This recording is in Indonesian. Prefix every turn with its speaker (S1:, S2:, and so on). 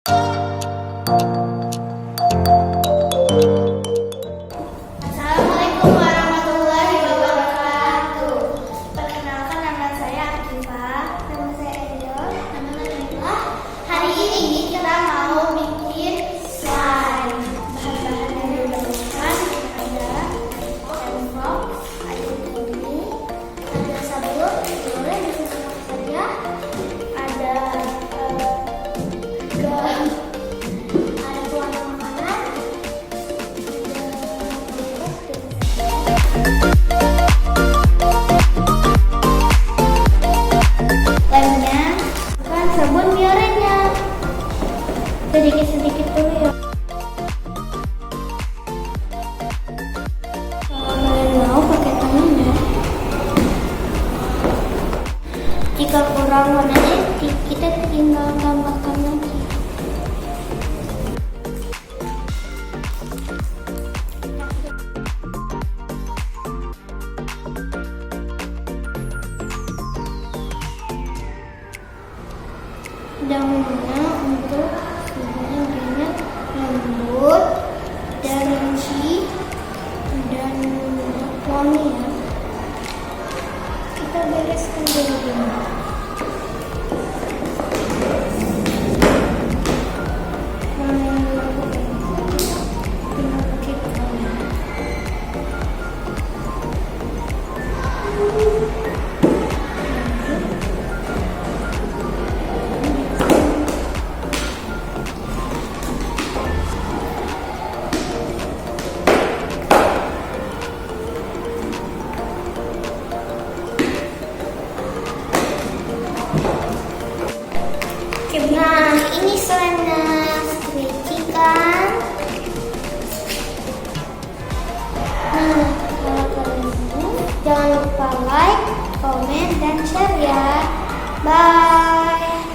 S1: Assalamualaikum warahmatullahi wabarakatuh. Perkenalkan, nama saya Akifah. Nama saya Angel. Nama saya Nila. Hari ini kita mau bikin slime. Bahan-bahan yang dibutuhkan ada kelompok, ada ini, ada sabun, boleh disusun saja, ada garam, ada pewarna makanan, lemnya, bukan sabun biarinnya sedikit-sedikit dulu ya. Kalau kalian mau pakai tangan ya. Jika kurang warnanya, kita tinggal tambahkan lagi. Daunnya untuk sebenarnya lembut dan crunchy dan wangi ya. Kita bereskan dulu ini. Nah, ini slime-nya squishy kan? Nah, kalau kalian mau, jangan lupa like, komen, dan share ya. Bye!